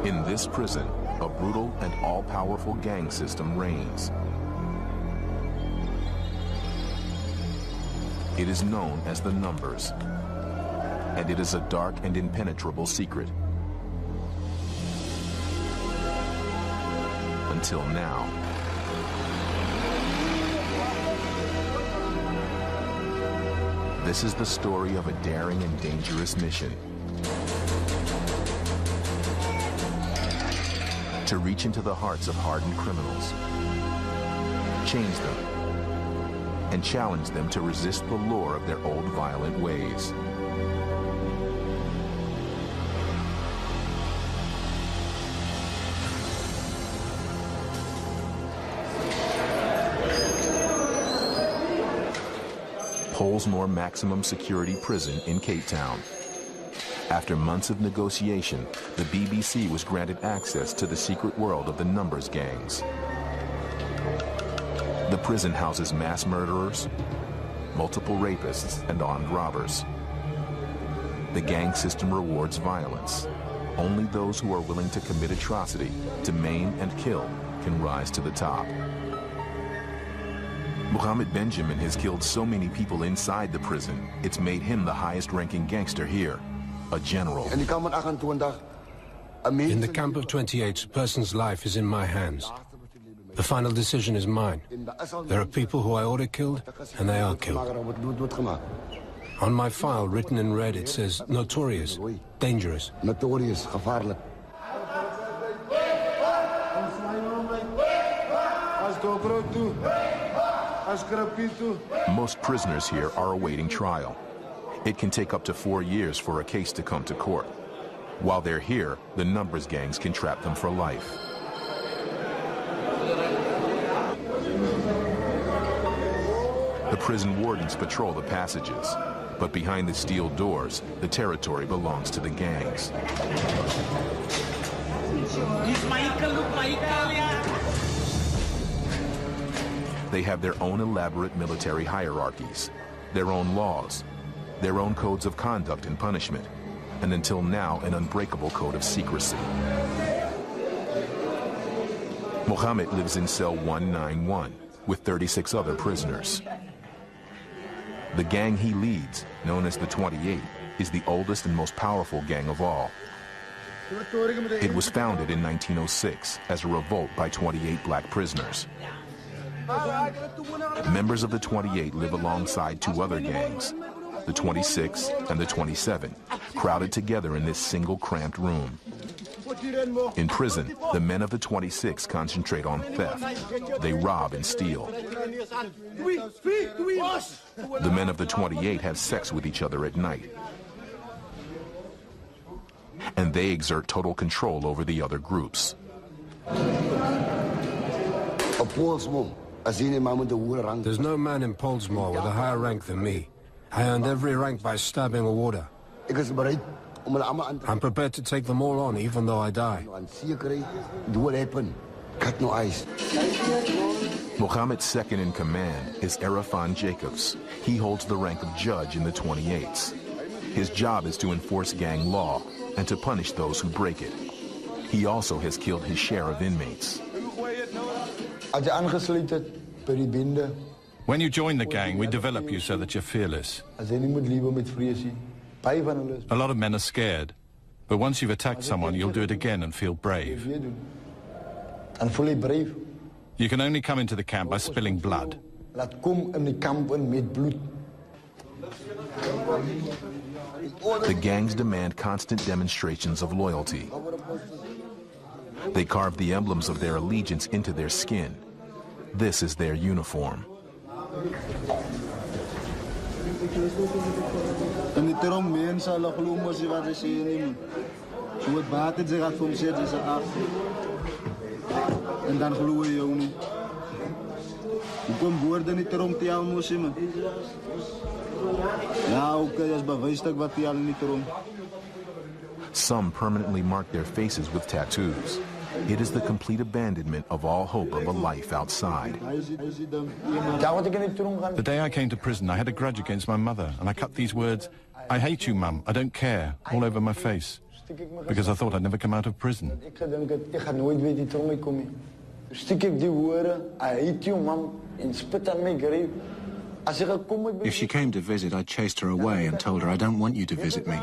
In this prison, a brutal and all-powerful gang system reigns. It is known as the Numbers, and it is a dark and impenetrable secret. Until now. This is the story of a daring and dangerous mission. To reach into the hearts of hardened criminals, change them, and challenge them to resist the lure of their old violent ways. Pollsmoor Maximum Security Prison in Cape Town. After months of negotiation, the BBC was granted access to the secret world of the Numbers gangs. The prison houses mass murderers, multiple rapists, and armed robbers. The gang system rewards violence. Only those who are willing to commit atrocity, to maim and kill, can rise to the top. Mohammed Benjamin has killed so many people inside the prison, it's made him the highest-ranking gangster here. A general. In the camp of 28, a person's life is in my hands. The final decision is mine. There are people who I order killed, and they are killed. On my file, written in red, it says, notorious, dangerous. Notorious, gevaarlijk. Most prisoners here are awaiting trial. It can take up to 4 years for a case to come to court. While they're here, the Numbers gangs can trap them for life. The prison wardens patrol the passages, but behind the steel doors, the territory belongs to the gangs. They have their own elaborate military hierarchies, their own laws, their own codes of conduct and punishment, and until now, an unbreakable code of secrecy. Mohammed lives in cell 191 with 36 other prisoners. The gang he leads, known as the 28, is the oldest and most powerful gang of all. It was founded in 1906 as a revolt by 28 black prisoners. Members of the 28 live alongside two other gangs, the 26 and the 27, crowded together in this single cramped room. In prison, the men of the 26 concentrate on theft. They rob and steal. The men of the 28 have sex with each other at night. And they exert total control over the other groups. There's no man in Pollsmoor with a higher rank than me. I earned every rank by stabbing a warder. I'm prepared to take them all on, even though I die. Mohammed's second in command is Arafan Jacobs. He holds the rank of judge in the 28s. His job is to enforce gang law and to punish those who break it. He also has killed his share of inmates. When you join the gang, we develop you so that you're fearless. A lot of men are scared, but once you've attacked someone, you'll do it again and feel brave. You can only come into the camp by spilling blood. The gangs demand constant demonstrations of loyalty. They carve the emblems of their allegiance into their skin. This is their uniform. Some permanently mark their faces with tattoos. It is the complete abandonment of all hope of a life outside. The day I came to prison, I had a grudge against my mother, and I cut these words, "I hate you, Mum, I don't care," all over my face. because I thought I'd never come out of prison. If she came to visit, I chased her away and told her I don't want you to visit me.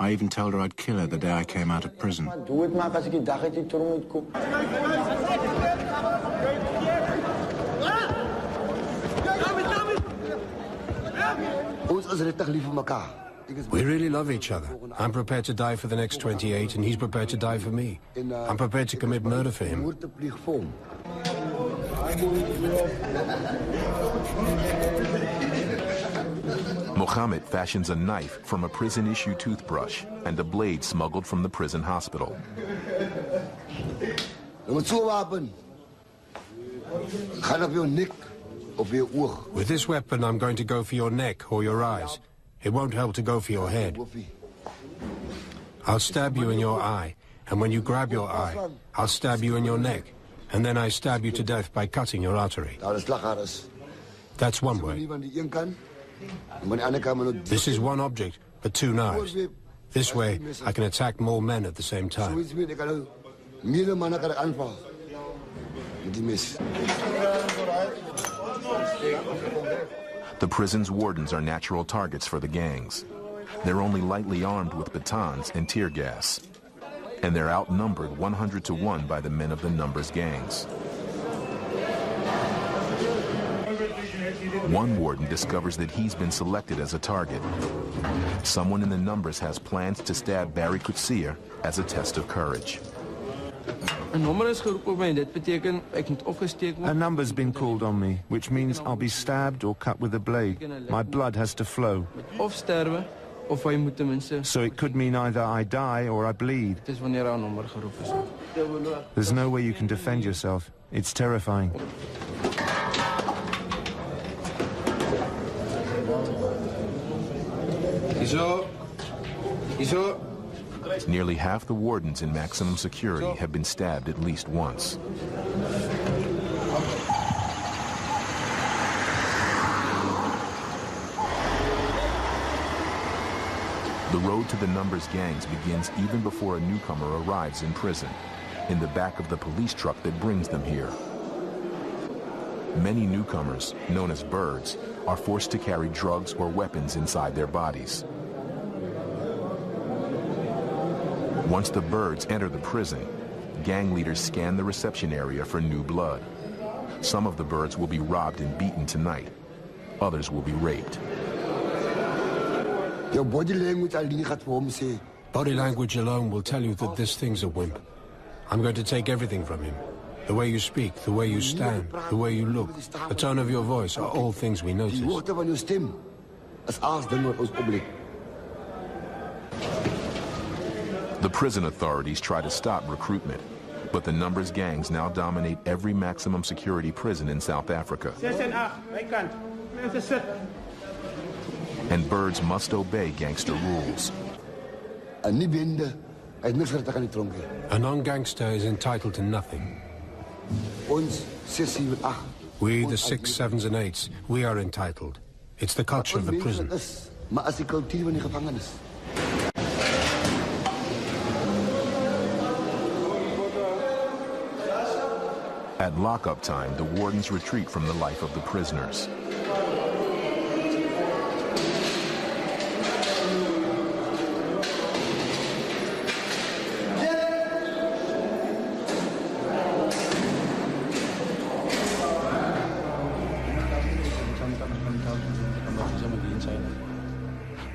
I even told her I'd kill her the day I came out of prison. We really love each other. I'm prepared to die for the next 28, and he's prepared to die for me. I'm prepared to commit murder for him. Mohammed fashions a knife from a prison-issue toothbrush and a blade smuggled from the prison hospital. With this weapon, I'm going to go for your neck or your eyes. It won't help to go for your head. I'll stab you in your eye, and when you grab your eye, I'll stab you in your neck, and then I stab you to death by cutting your artery. That's one way. This is one object, but two knives. This way, I can attack more men at the same time. The prison's wardens are natural targets for the gangs. They're only lightly armed with batons and tear gas. And they're outnumbered 100 to 1 by the men of the Numbers gangs. One warden discovers that he's been selected as a target. Someone in the Numbers has plans to stab Barry Coetzee as a test of courage. A number's been called on me, which means I'll be stabbed or cut with a blade. My blood has to flow. So it could mean either I die or I bleed. There's no way you can defend yourself. It's terrifying. Nearly half the wardens in maximum security have been stabbed at least once. The road to the Numbers gangs begins even before a newcomer arrives in prison, in the back of the police truck that brings them here. Many newcomers, known as birds, are forced to carry drugs or weapons inside their bodies. Once the birds enter the prison, gang leaders scan the reception area for new blood. Some of the birds will be robbed and beaten tonight. Others will be raped. Your body language alone will tell you that this thing's a wimp. I'm going to take everything from him. The way you speak, the way you stand, the way you look, the tone of your voice are all things we notice. The prison authorities try to stop recruitment, but the Numbers gangs now dominate every maximum security prison in South Africa. And birds must obey gangster rules. A non-gangster is entitled to nothing. We, the 6s, 7s and 8s, we are entitled. It's the culture of the prison. At lockup time, the wardens retreat from the life of the prisoners.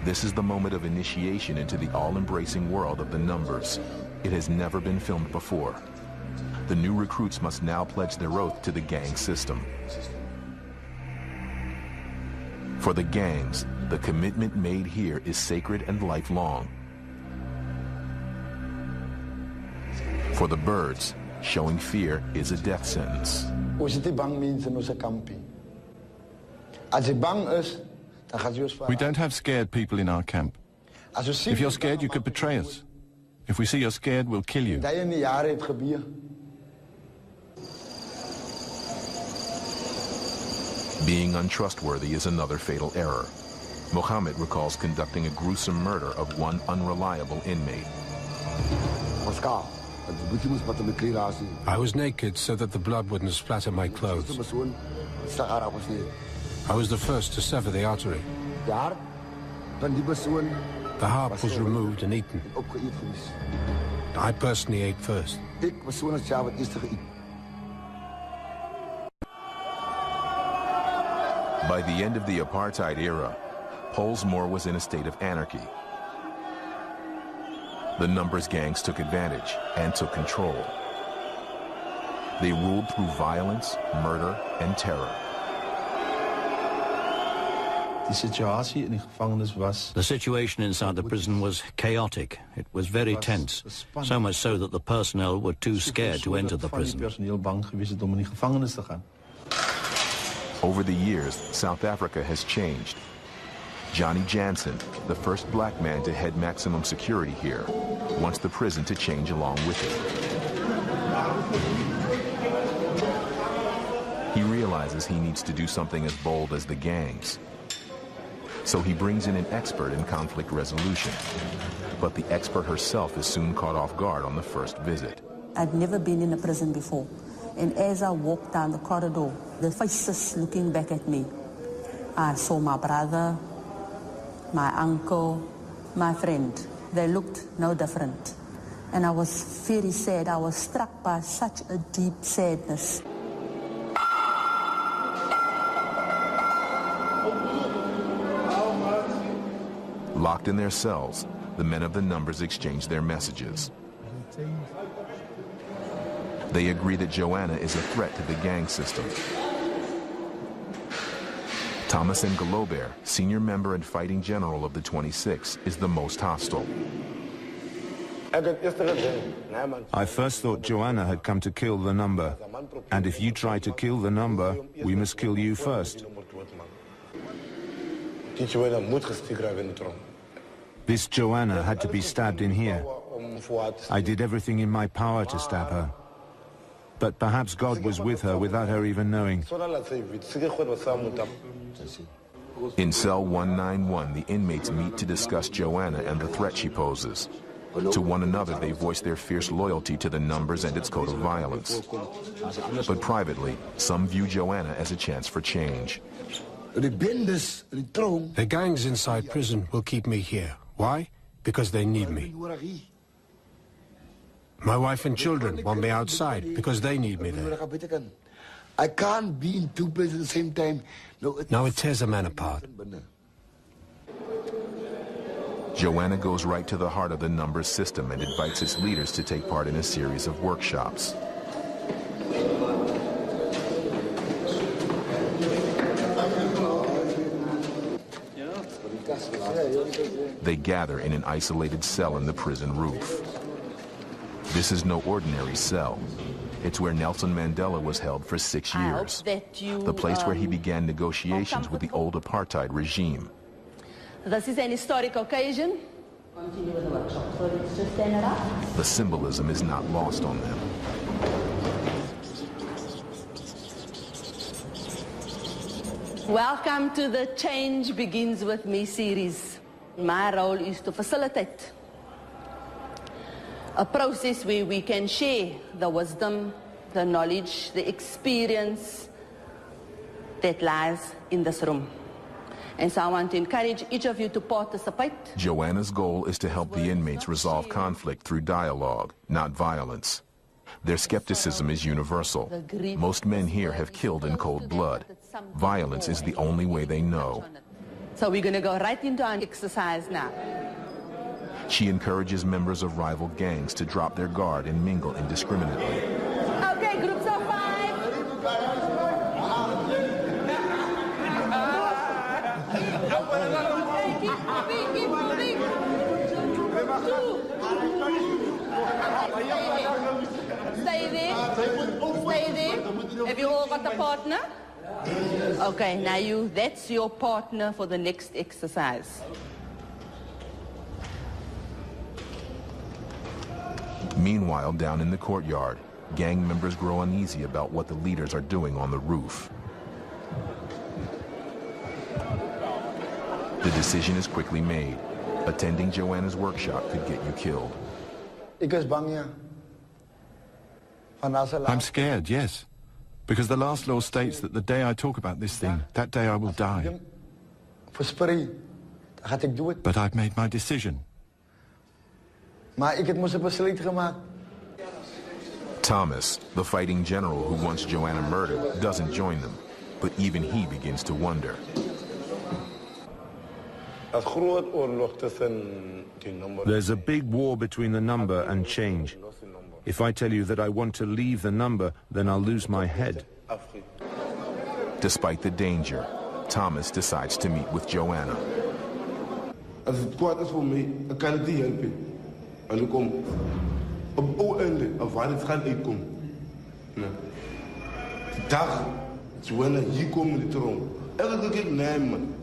This is the moment of initiation into the all-embracing world of the Numbers. It has never been filmed before. The new recruits must now pledge their oath to the gang system. For the gangs, the commitment made here is sacred and lifelong. For the birds, showing fear is a death sentence. We don't have scared people in our camp. If you're scared, you could betray us. If we see you're scared, we'll kill you. Being untrustworthy is another fatal error. Mohammed recalls conducting a gruesome murder of one unreliable inmate. I was naked so that the blood wouldn't splatter my clothes. I was the first to sever the artery. The heart was removed and eaten. I personally ate first. By the end of the apartheid era, Pollsmoor was in a state of anarchy. The numbers gangs took advantage and took control. They ruled through violence, murder, and terror. The situation inside the prison was chaotic. It was very tense, so much so that the personnel were too scared to enter the prison. Over the years, South Africa has changed. Johnny Jansen, the first black man to head maximum security here, wants the prison to change along with it. He realizes he needs to do something as bold as the gangs. So he brings in an expert in conflict resolution. But the expert herself is soon caught off guard on the first visit. I'd never been in a prison before. And as I walked down the corridor, the faces looking back at me, I saw my brother, my uncle, my friend. They looked no different. And I was very sad. I was struck by such a deep sadness. Locked in their cells, the men of the numbers exchange their messages. They agree that Joanna is a threat to the gang system. Thomas Ngolobert, senior member and fighting general of the 26, is the most hostile. I first thought Joanna had come to kill the number. And if you try to kill the number, we must kill you first. This Joanna had to be stabbed in here. I did everything in my power to stab her. But perhaps God was with her without her even knowing. In cell 191, the inmates meet to discuss Joanna and the threat she poses. To one another, they voice their fierce loyalty to the numbers and its code of violence. But privately, some view Joanna as a chance for change. The gangs inside prison will keep me here. Why? Because they need me. My wife and children want me outside because they need me there. I can't be in two places at the same time. Now it tears a man apart. Joanna goes right to the heart of the numbers system and invites its leaders to take part in a series of workshops. They gather in an isolated cell in the prison roof. This is no ordinary cell. It's where Nelson Mandela was held for 6 years. The place where he began negotiations with the old apartheid regime. This is an historic occasion. Continue with the workshop. So let's just stand it up. The symbolism is not lost on them. Welcome to the Change Begins With Me series. My role is to facilitate a process where we can share the wisdom, the knowledge, the experience that lies in this room. And so I want to encourage each of you to participate. Joanna's goal is to help the inmates resolve conflict through dialogue, not violence. Their skepticism is universal. Most men here have killed in cold blood. Violence is the only way they know. So we're going to go right into our exercise now. She encourages members of rival gangs to drop their guard and mingle indiscriminately. Okay, groups of 5. Keep moving. 2. Stay there. Stay there. Have you all got a partner? Okay, now that's your partner for the next exercise. Meanwhile, down in the courtyard, gang members grow uneasy about what the leaders are doing on the roof. The decision is quickly made. Attending Joanna's workshop could get you killed. I'm scared, yes. Because the last law states that the day I talk about this thing, that day I will die. But I've made my decision. Thomas, the fighting general who wants Joanna murdered, doesn't join them. But even he begins to wonder. There's a big war between the number and change. If I tell you that I want to leave the number, then I'll lose my head. Despite the danger, Thomas decides to meet with Joanna. As het kwaad is voor mij, ik kan het niet helpen. En ik kom op het einde, of waar het gaat uitkomen. Nee. Die dag, Joanna hier komt in de troon. Elke keer nee man.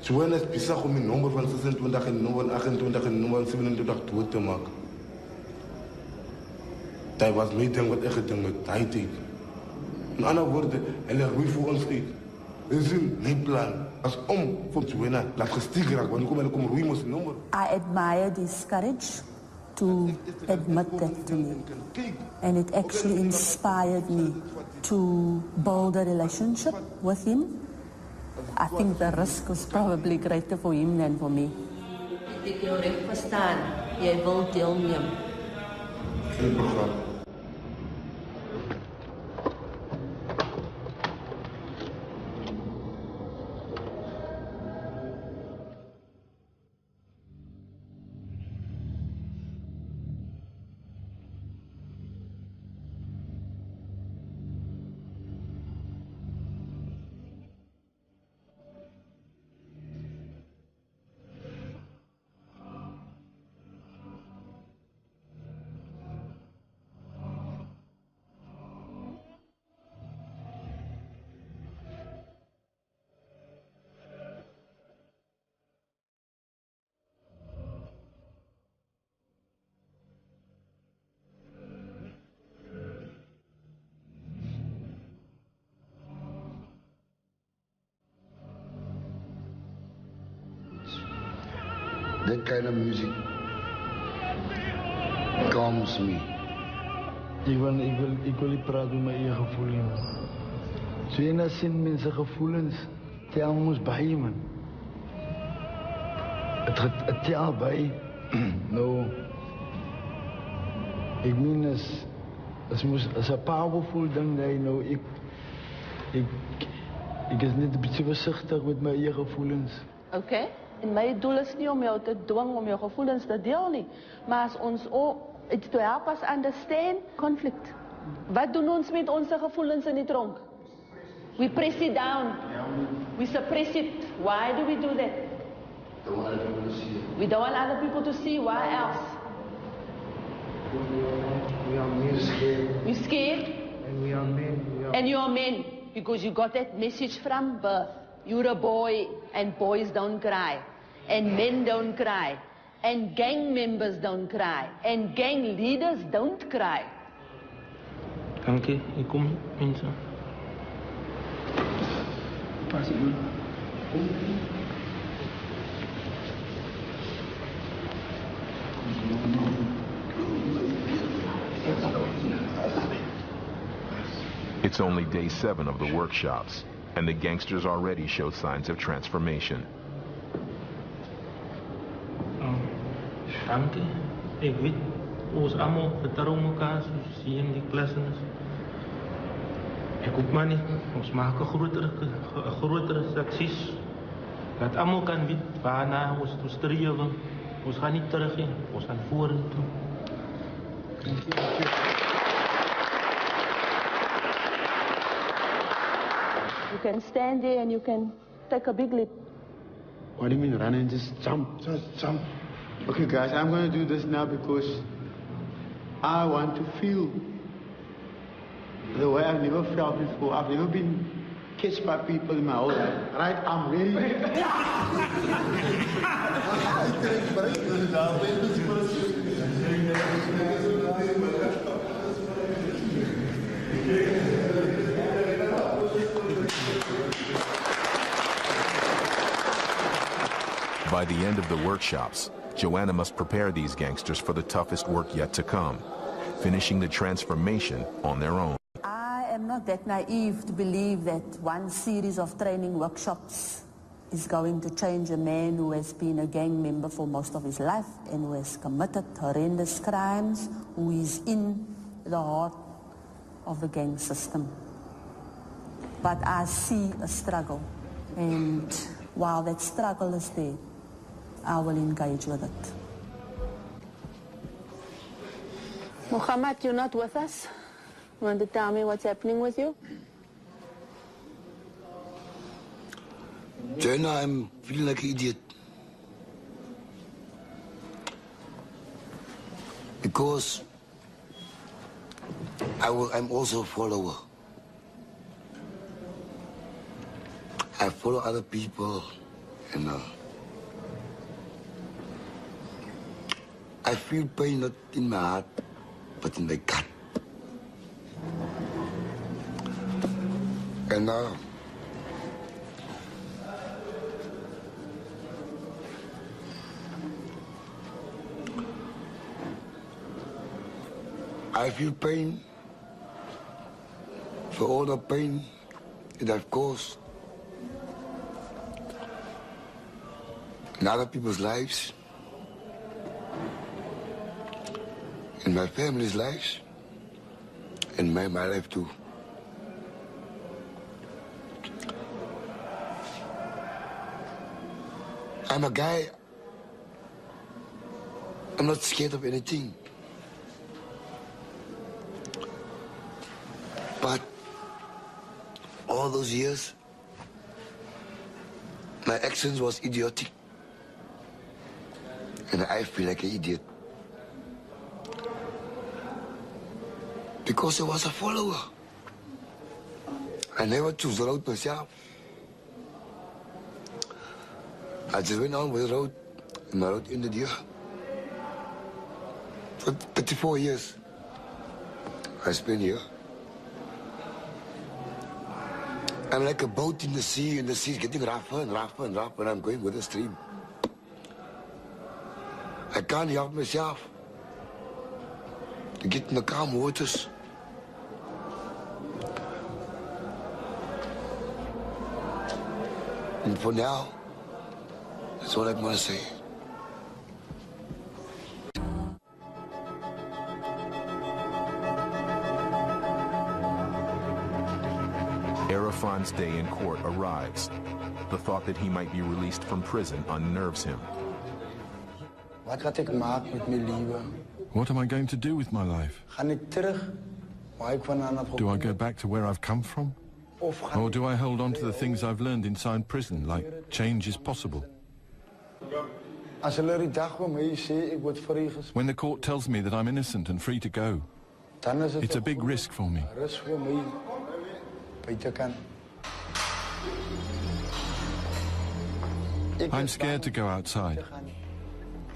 Joanna is bezig om een nummer van 26 en nummer 28 en nummer 27 dood te maken. Dat was mijn ding wat ik gedaan met hij deed. In andere woorden, hij legt wie voor ons uit. We zien mijn plan. Als om voor Joanna laat gestiegen raken, want ik kom roeien met zijn nummer. I admire this courage to admit that to me. And it actually inspired me to build a relationship with him. I think the risk was probably greater for him than for me. Ik jou recht verstaan. Jij wilt deelnemen. Geen programma. That kind of music calms me. Ik wil niet praten met je gevoelens. Zo je zin mensen gevoelens, tel ons bij man. Het tel bij. Nou, ik meen als een powerful ding dat nou ik is net een beetje voorzichtig met mijn eigen gevoelens. Oké. En mijn doel is niet om jou te dwingen om je gevoelens te delen, nie. Maar als ons ook te helpen ons understand conflict. Wat doen ons met onze gevoelens in die tronk? We press it down. We suppress it. Why do we do that? Don't want other people to see it. We don't want other people to see. Why else? We are men. We're scared. And we are men. And you are men because you got that message from birth. You're a boy, and boys don't cry, and men don't cry, and gang members don't cry, and gang leaders don't cry. Dankie, ik kom mensen. Pas hier. It's only day 7 of the workshops, and the gangsters already show signs of transformation. Dankie. Ik weet, ons allemaal vertrouwen elkaar, zoals hier in die klassen. Ik hoop maar niet, ons maken grotere succes. Dat allemaal kan weten waarna ons toe streven. Ons gaan niet terug in, ons gaan vorentoe. You can stand there and you can take a big leap. What do you mean run and just jump? Just jump. Okay guys, I'm going to do this now because I want to feel the way I've never felt before. I've never been kissed by people in my whole life. Right? I'm ready. By the end of the workshops, Joanna must prepare these gangsters for the toughest work yet to come, finishing the transformation on their own. I am not that naive to believe that one series of training workshops is going to change a man who has been a gang member for most of his life and who has committed horrendous crimes, who is in the heart of the gang system. But I see a struggle, and while that struggle is there, I will engage with it. Muhammad, you're not with us? You want to tell me what's happening with you? Joanna, I'm feeling like an idiot. Because I'm also a follower. I follow other people, and I feel pain not in my heart, but in my gut. And I feel pain for all the pain that I've caused in other people's lives, in my family's lives, and my life too. I'm a guy, I'm not scared of anything. But all those years, my actions was idiotic. And I feel like an idiot. Because I was a follower. I never chose the road myself. I just went on with the road, and my road ended here. For 34 years, I spent here. I'm like a boat in the sea, and the sea is getting rougher and rougher and rougher, and I'm going with the stream. I can't help myself to get in the calm waters. And for now, that's all I want to say. Arafan's day in court arrives. The thought that he might be released from prison unnerves him. What am I going to do with my life? Do I go back to where I've come from? Or do I hold on to the things I've learned inside prison, like change is possible? When the court tells me that I'm innocent and free to go, it's a big risk for me. I'm scared to go outside.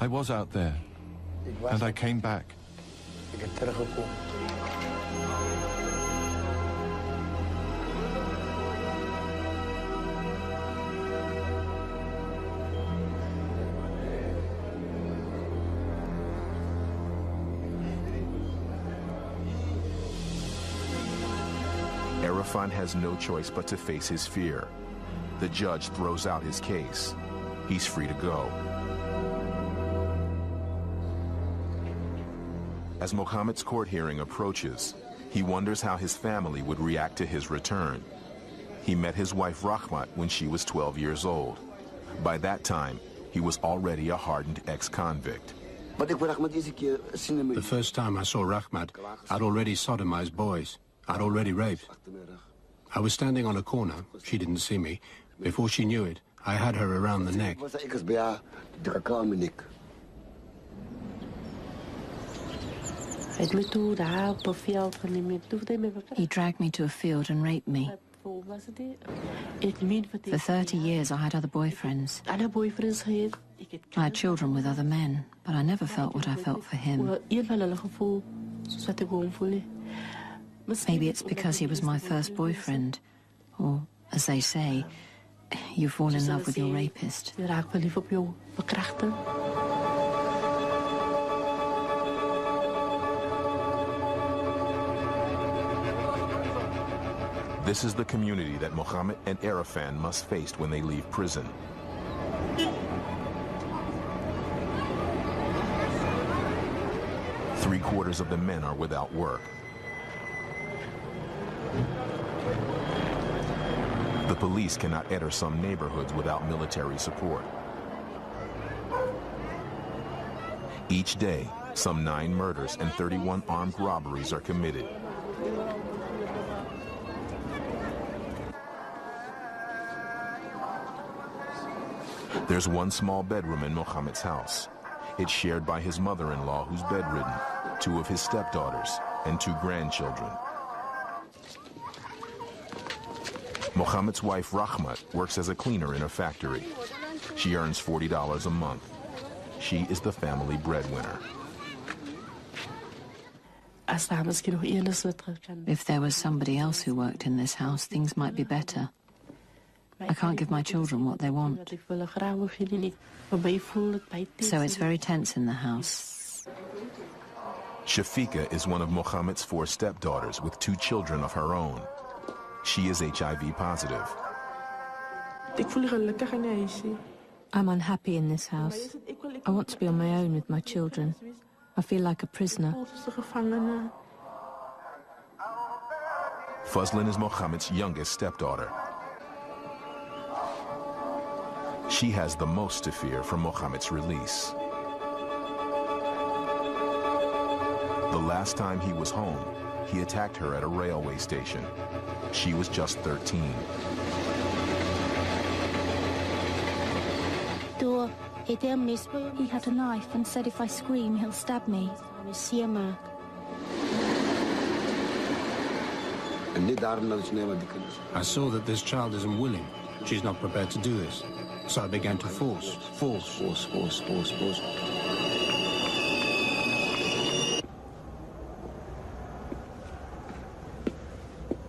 I was out there, and I came back. Arafan has no choice but to face his fear. The judge throws out his case. He's free to go. As Mohammed's court hearing approaches, he wonders how his family would react to his return. He met his wife Rahmat when she was 12 years old. By that time, he was already a hardened ex-convict. The first time I saw Rahmat, I'd already sodomized boys. I'd already raped. I was standing on a corner. She didn't see me. Before she knew it, I had her around the neck. He dragged me to a field and raped me. For 30 years, I had other boyfriends. I had children with other men, but I never felt what I felt for him. Maybe it's because he was my first boyfriend, or, as they say, You fall in love with your rapist. This is the community that Mohammed and Arafan must face when they leave prison. Three-quarters of the men are without work. The police cannot enter some neighborhoods without military support. Each day, some 9 murders and 31 armed robberies are committed. There's one small bedroom in Mohammed's house. It's shared by his mother-in-law, who's bedridden, 2 of his stepdaughters, and 2 grandchildren. Mohammed's wife, Rahmat, works as a cleaner in a factory. She earns $40 a month. She is the family breadwinner. If there was somebody else who worked in this house, things might be better. I can't give my children what they want. So it's very tense in the house. Shafiqa is one of Mohammed's 4 stepdaughters with 2 children of her own. She is HIV positive. I'm unhappy in this house. I want to be on my own with my children. I feel like a prisoner. Fazlin is Mohammed's youngest stepdaughter. She has the most to fear from Mohammed's release. The last time he was home, he attacked her at a railway station. She was just 13. He had a knife and said if I scream, he'll stab me. I saw that this child isn't willing. She's not prepared to do this. So I began to force.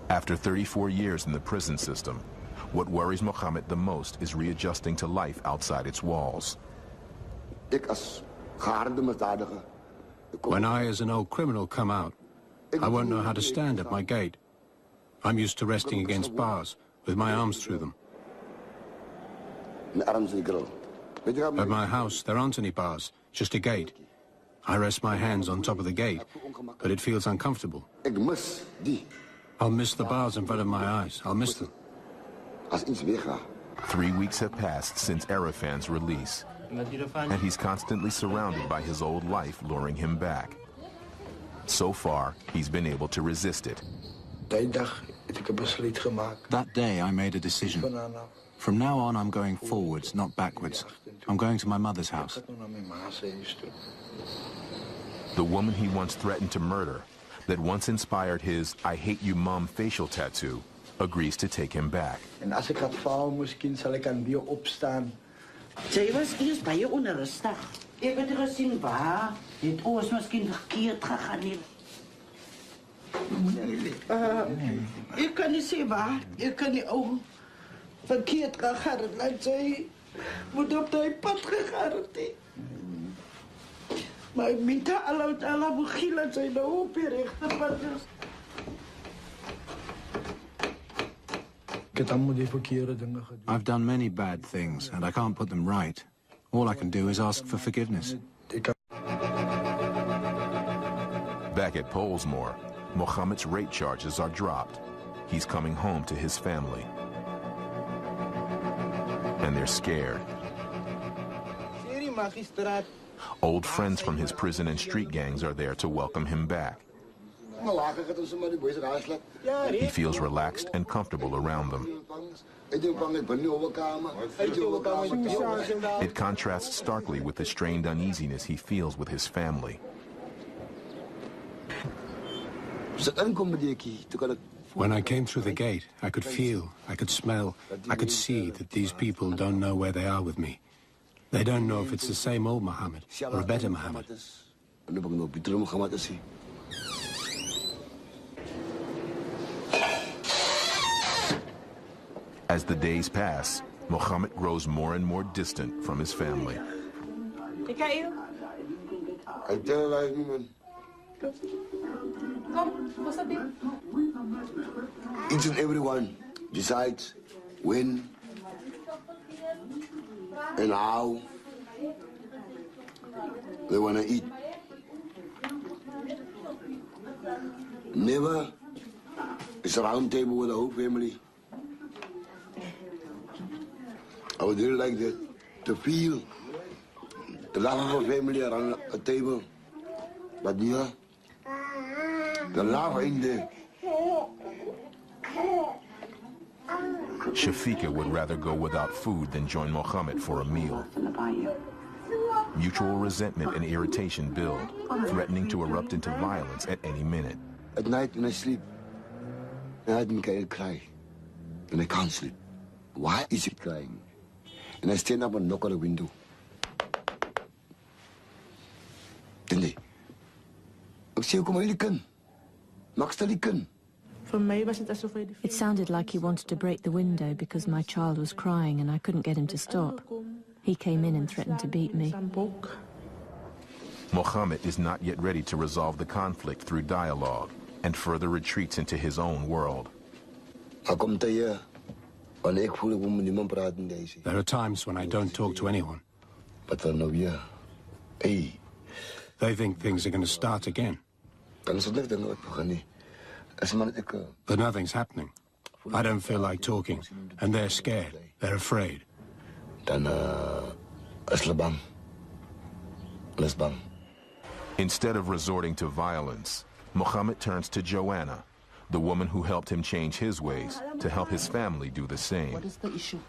After 34 years in the prison system, what worries Mohammed the most is readjusting to life outside its walls. When I, as an old criminal, come out, I won't know how to stand at my gate. I'm used to resting against bars, with my arms through them. At my house, there aren't any bars, just a gate. I rest my hands on top of the gate, but it feels uncomfortable. I'll miss the bars in front of my eyes. I'll miss them. 3 weeks have passed since Arafan's release, and he's constantly surrounded by his old life luring him back. So far, he's been able to resist it. That day, I made a decision. From now on, I'm going forwards, not backwards. I'm going to my mother's house. The woman he once threatened to murder, that once inspired his "I hate you, Mom" facial tattoo, agrees to take him back. En als ik ga vallen, misschien zal ik aan weer opstaan. Zij was eerst bij je onrustig. Ik heb het gezien waar. Het oor is misschien verkeerd gegaan. Ik kan niet zien waar. Ik kan niet ook verkeerd gegaan. Laat zij moet op die pad gegaan. Maar ik minta Allah begin dat zij nou op je rechterpad is. I've done many bad things, and I can't put them right. All I can do is ask for forgiveness. Back at Pollsmoor, Mohammed's rape charges are dropped. He's coming home to his family. And they're scared. Old friends from his prison and street gangs are there to welcome him back. He feels relaxed and comfortable around them. It contrasts starkly with the strained uneasiness he feels with his family. When I came through the gate, I could feel, I could smell, I could see that these people don't know where they are with me. They don't know if it's the same old Muhammad or a better Muhammad. As the days pass, Mohammed grows more and more distant from his family. I tell lies, man. Each and everyone decides when and how they want to eat. Never is a round table with the whole family. I would really like that, to feel the love of a family around a table. But yeah, the love ain't there. Shafiqa would rather go without food than join Mohammed for a meal. Mutual resentment and irritation build, threatening to erupt into violence at any minute. At night when I sleep, I heard Mikhail cry, and I can't sleep. Why is he crying? And I stand up and knock on the window. Then they, ek sê hoekom hy liken? Maak stil liken. It sounded like he wanted to break the window because my child was crying and I couldn't get him to stop. He came in and threatened to beat me. Mohammed is not yet ready to resolve the conflict through dialogue and further retreats into his own world. There are times when I don't talk to anyone. They think things are going to start again. But nothing's happening. I don't feel like talking, and they're scared. They're afraid. Instead of resorting to violence, Mohammed turns to Joanna, the woman who helped him change his ways, to help his family do the same. What is the issue?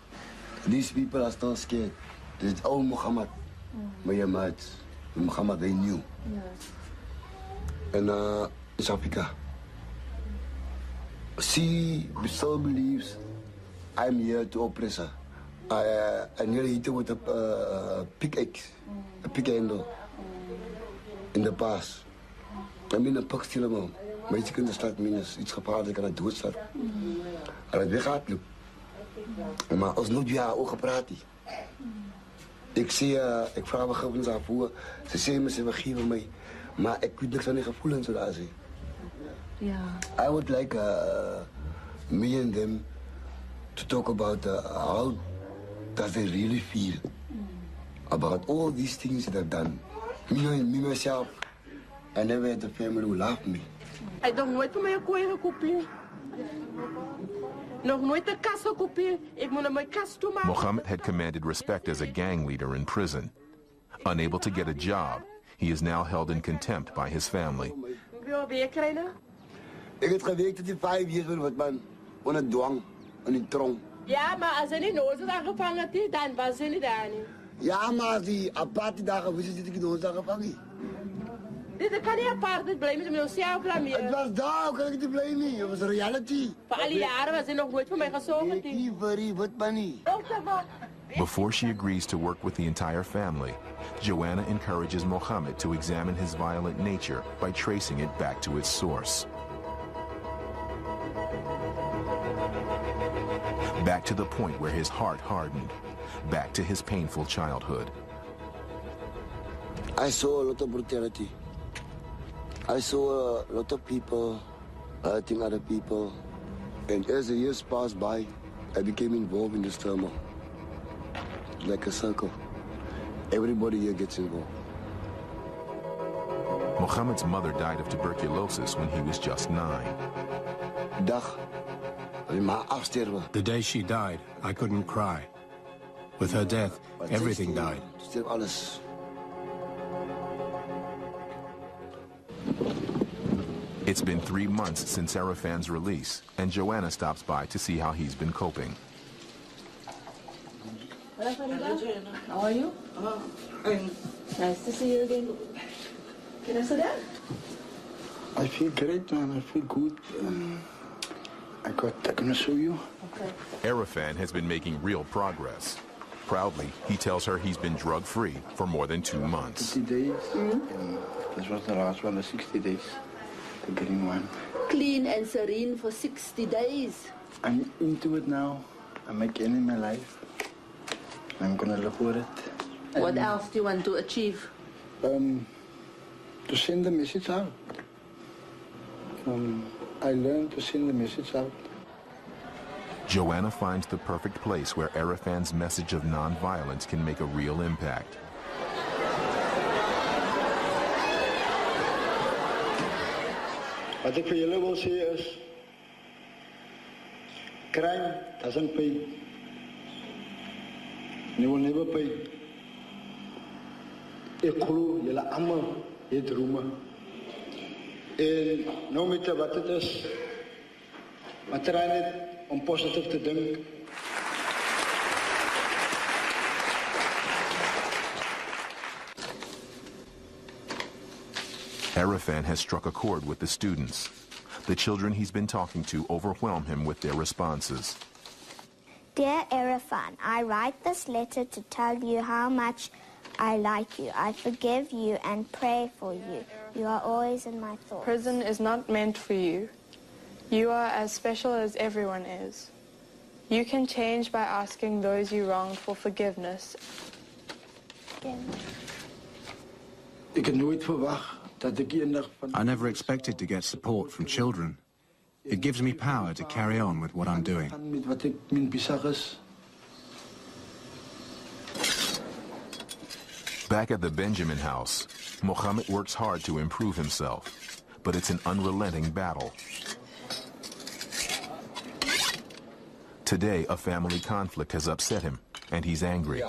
These people are still scared. There's old Muhammad, my mates. Muhammad they knew. And Shafiqa, she still believes I'm here to oppress her. I nearly hit her with a pickaxe, a pick handle, in the past. I mean, een pak stil man. Meisje in de stad minus iets gevaarlijk aan het doodstad. En het weghardloop. Maar als nooit ja ook gepraat. Ik vraag me gevoelens aan voor. Ze zeggen me ze vergeven mij, maar ik weet niks aan die gevoelens zoals ze. Yeah. I would like me and them to talk about how does they really feel about all these things that I've done. Me myself, I never had a family who loved me. Hij heeft nooit van mij een kooi gekopieerd. Nog nooit een kast gekopieerd. Ik moet naar mijn kast toe maken. Mohammed had commanded respect as a gang leader in prison. Unable to get a job, he is now held in contempt by his family. Wil weer krijgen? Ik heb gewerkt tot die 5 jaar wat man, onder dwang, in die tronk. Ja, maar als hij niet nodig aangevangen had, dan was hij niet daar niet. Ja, maar als die aparte dagen wist ik niet nodig aangevangen. Dit kan niet apart, dit blijven ze met onszelf blameren. Het was daar, hoe kan ik het blamen? Het was reality. Voor alle jaren was hij nog nooit voor mij gezorgd. Before she agrees to work with the entire family, Joanna encourages Mohammed to examine his violent nature by tracing it back to its source. Back to the point where his heart hardened. Back to his painful childhood. I saw a lot of brutality. I saw a lot of people hurting other people. And as the years passed by, I became involved in this turmoil. Like a circle. Everybody here gets involved. Mohammed's mother died of tuberculosis when he was just 9. The day she died, I couldn't cry. With her death, everything died. It's been 3 months since Arafan's release, and Joanna stops by to see how he's been coping. How are you? Nice to see you again. Can I sit down? I feel great, man. I feel good. I'm gonna show you. Okay. Arafan has been making real progress. Proudly, he tells her he's been drug-free for more than 2 months. 50 days. And this was the last one, the 60 days. The green one. Clean and serene for 60 days. I'm into it now. I'm again in my life. I'm gonna look for it. What else do you want to achieve? To send the message out. I learned to send the message out. Joanna finds the perfect place where Arafan's message of non-violence can make a real impact. Wat ek vir julle wil sê is, crime doesn't pay. You will never pay. Ek glo julle almal het drome. En no matter wat het is, maar try net om positief te dink. Arafan has struck a chord with the students. The children he's been talking to overwhelm him with their responses. Dear Arafan, I write this letter to tell you how much I like you. I forgive you and pray for you. You are always in my thoughts. Prison is not meant for you. You are as special as everyone is. You can change by asking those you wronged for forgiveness. Ik heb nooit verwacht dat ik eendag van... I never expected to get support from children. It gives me power to carry on with what I'm doing. Met wat ek min besig is. Back at the Benjamin house, Mohammed works hard to improve himself, but it's an unrelenting battle. Today, a family conflict has upset him, and he's angry.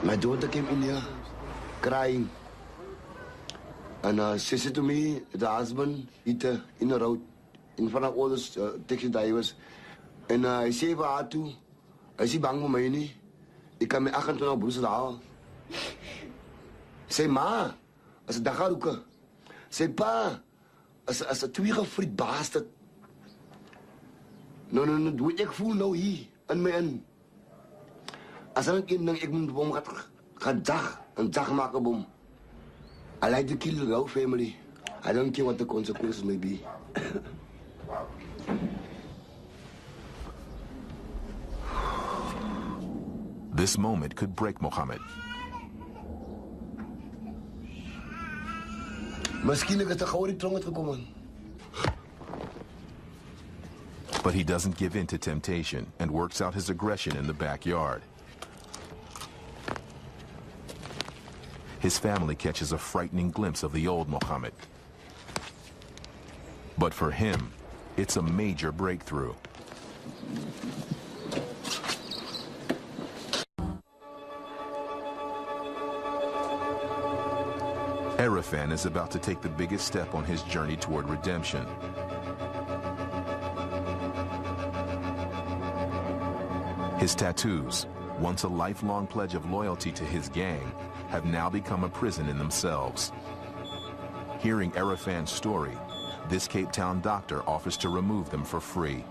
My daughter came in here crying. And she said to me, the husband hit her in the road in front of all the taxi drivers. And I say vir haar toe, hy is nie bang vir my nie. Ek kan my 28 broers haal. Sê ma, as 'n daggaroeke. Sê pa, as 'n twee gefriet bastard. No, doe ek voel nou hier in my in. As ek een ding ek moet bom gaan dag maak 'n bom. I like to kill the whole family. I don't care what the consequences may be. This moment could break Mohammed. Miskien ek het te gou die tronk het gekom. But he doesn't give in to temptation and works out his aggression in the backyard. His family catches a frightening glimpse of the old Mohammed. But for him, it's a major breakthrough. Arafan is about to take the biggest step on his journey toward redemption. His tattoos, once a lifelong pledge of loyalty to his gang, have now become a prison in themselves. Hearing Arafan's story, this Cape Town doctor offers to remove them for free.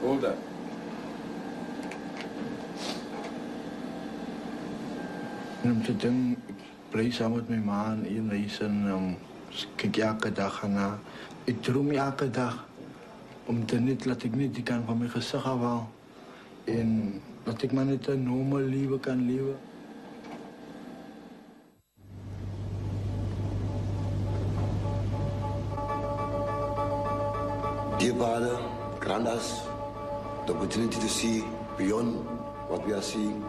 Hold up. Om te ding, ek bly saam met my ma in een huis en kyk elke dag na. Ek droom elke dag om te net laat ek net die kant van my gesig afhaal en dat ek maar net 'n normaal lewe kan lewe. Dear Father, grant us the opportunity to see beyond what we are seeing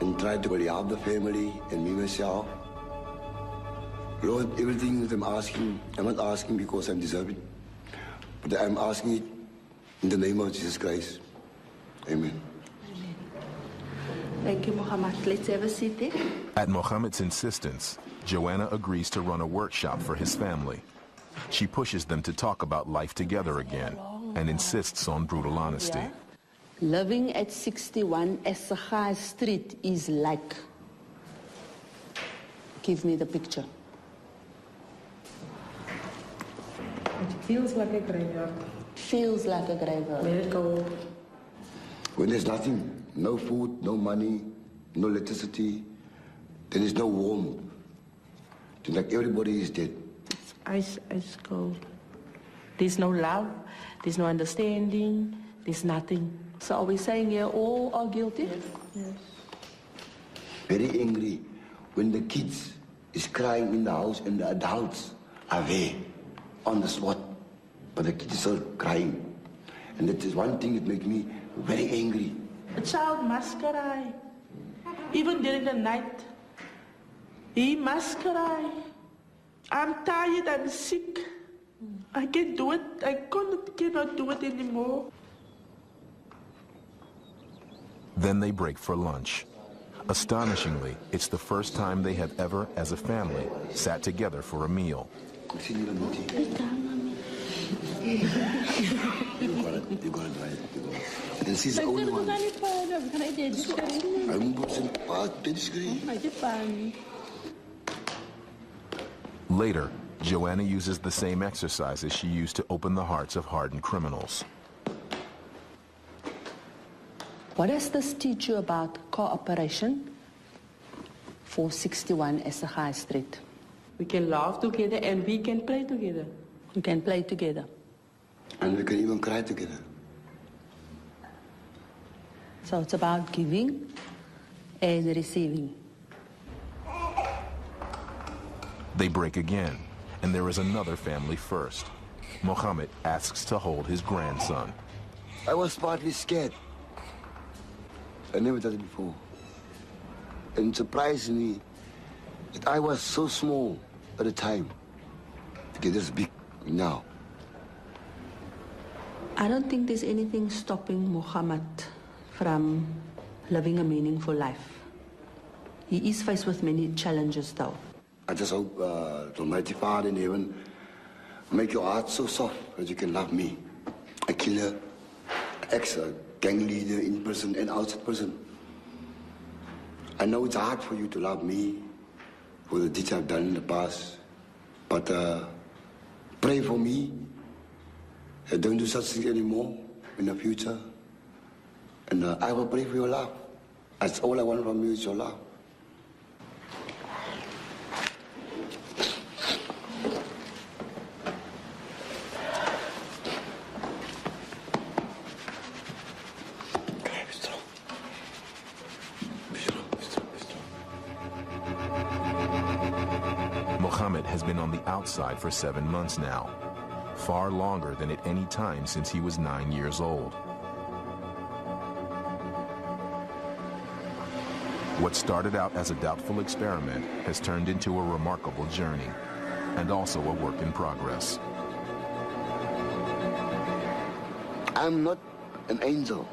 and try to help the family and me myself. Lord, everything that I'm asking, I'm not asking because I'm deserving, but I'm asking it in the name of Jesus Christ. Amen. Thank you, Mohammed. Let's have a seat there. At Mohammed's insistence, Joanna agrees to run a workshop for his family. She pushes them to talk about life together again and insists on brutal honesty. Yeah. Living at 61 Essachai Street is like... Give me the picture. It feels like a graveyard. Feels like a graveyard. When there's nothing, no food, no money, no electricity, There is no warmth. It's like everybody is dead. It's ice cold. There's no love, there's no understanding, there's nothing. So are we saying here all are guilty? Yes. Very angry when the kids is crying in the house and the adults are there on the spot. But the kids are crying. And that is one thing that makes me very angry. A child must cry. Even during the night, he must cry. I'm tired, I'm sick. I can't do it. I cannot do it anymore. Then they break for lunch. Astonishingly, it's the first time they have ever, as a family, sat together for a meal. This is the only one. Later, Joanna uses the same exercises she used to open the hearts of hardened criminals. What does this teach you about cooperation? 461 High Street. We can laugh together and we can play together. We can play together. And we can even cry together. So it's about giving and receiving. They break again, and there is another family first. Mohammed asks to hold his grandson. I was partly scared. I never done it before. And surprisingly, that I was so small at the time to get this big now. I don't think there's anything stopping Muhammad from living a meaningful life. He is faced with many challenges though. I just hope the Almighty Father in heaven make your heart so soft that you can love me, a killer, ex-gang leader in prison and outside prison. I know it's hard for you to love me for the deeds I've done in the past, but pray for me. Don't do such things anymore in the future. And I will pray for your love. That's all I want from you is your love. Mohammed has been on the outside for 7 months now, far longer than at any time since he was 9 years old. What started out as a doubtful experiment has turned into a remarkable journey, and also a work in progress. I'm not an angel.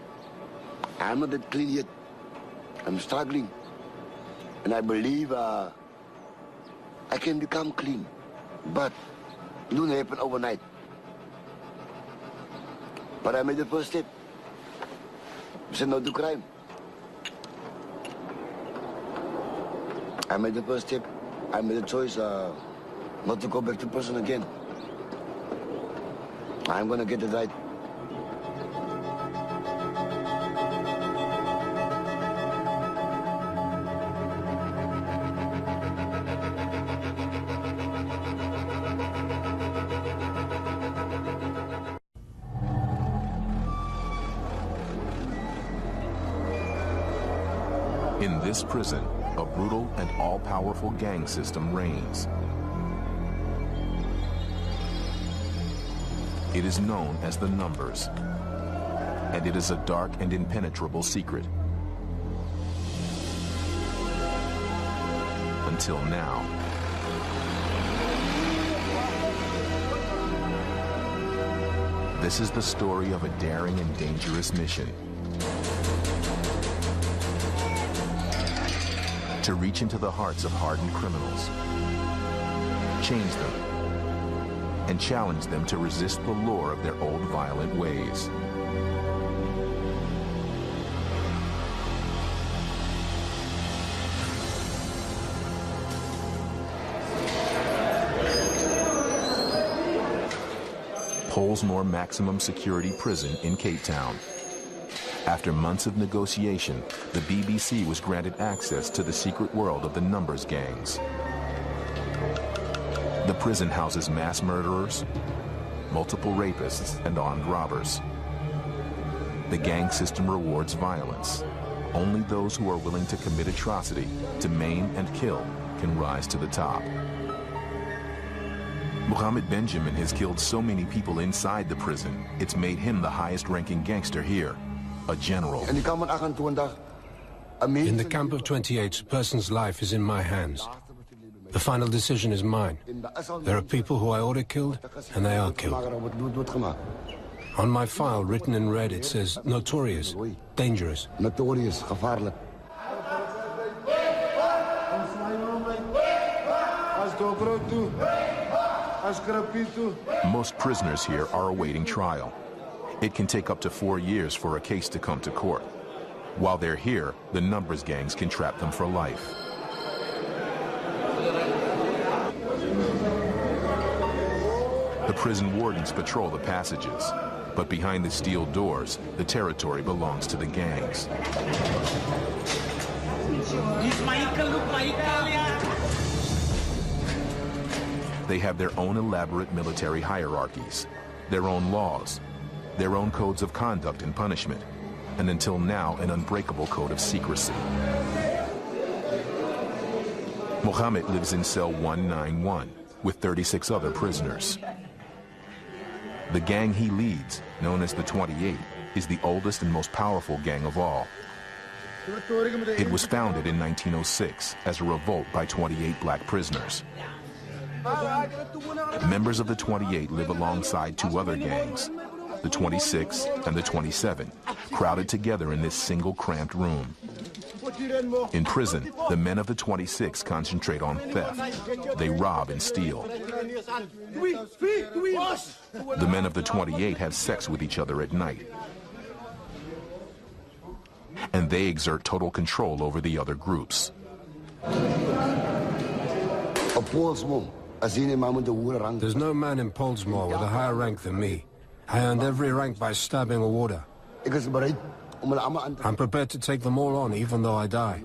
I'm not that clean yet. I'm struggling. And I believe I can become clean. But it won't happen overnight. But I made the first step. I said no to crime. I made the first step. I made a choice not to go back to prison again. I'm gonna get it right. In this prison, a brutal and all-powerful gang system reigns. It is known as the Numbers, and it is a dark and impenetrable secret. Until now. This is the story of a daring and dangerous mission. To reach into the hearts of hardened criminals, change them, and challenge them to resist the lure of their old violent ways. Pollsmoor Maximum Security Prison in Cape Town. After months of negotiation, the BBC was granted access to the secret world of the numbers gangs. The prison houses mass murderers, multiple rapists, and armed robbers. The gang system rewards violence. Only those who are willing to commit atrocity, to maim and kill, can rise to the top. Mohammed Benjamin has killed so many people inside the prison, it's made him the highest-ranking gangster here, a general. In the camp of 28, a person's life is in my hands. The final decision is mine. There are people who I order killed, and they are killed. On my file, written in red, it says, notorious, dangerous. Notorious, gevaarlijk. Most prisoners here are awaiting trial. It can take up to 4 years for a case to come to court. While they're here, the numbers gangs can trap them for life. The prison wardens patrol the passages, but behind the steel doors, the territory belongs to the gangs. They have their own elaborate military hierarchies, their own laws, their own codes of conduct and punishment, and until now, an unbreakable code of secrecy. Mohammed lives in cell 191 with 36 other prisoners. The gang he leads, known as the 28, is the oldest and most powerful gang of all. It was founded in 1906 as a revolt by 28 black prisoners. Members of the 28 live alongside 2 other gangs, the 26 and the 27, crowded together in this single cramped room. In prison, the men of the 26 concentrate on theft. They rob and steal. The men of the 28 have sex with each other at night. And they exert total control over the other groups. There's no man in Pollsmoor with a higher rank than me. I earned every rank by stabbing a warder. I'm prepared to take them all on, even though I die.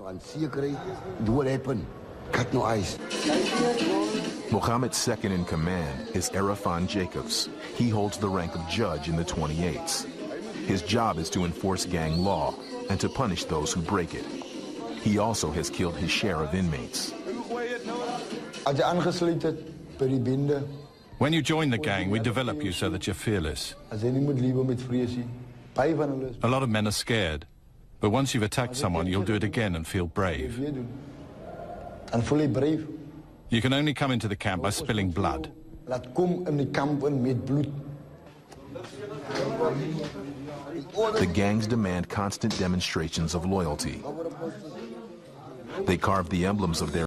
Mohammed's second in command is Arafan Jacobs. He holds the rank of judge in the 28s. His job is to enforce gang law and to punish those who break it. He also has killed his share of inmates. When you join the gang, we develop you so that you're fearless. A lot of men are scared, but once you've attacked someone, you'll do it again and feel brave. And fully brave. You can only come into the camp by spilling blood. The gangs demand constant demonstrations of loyalty. They carve the emblems of their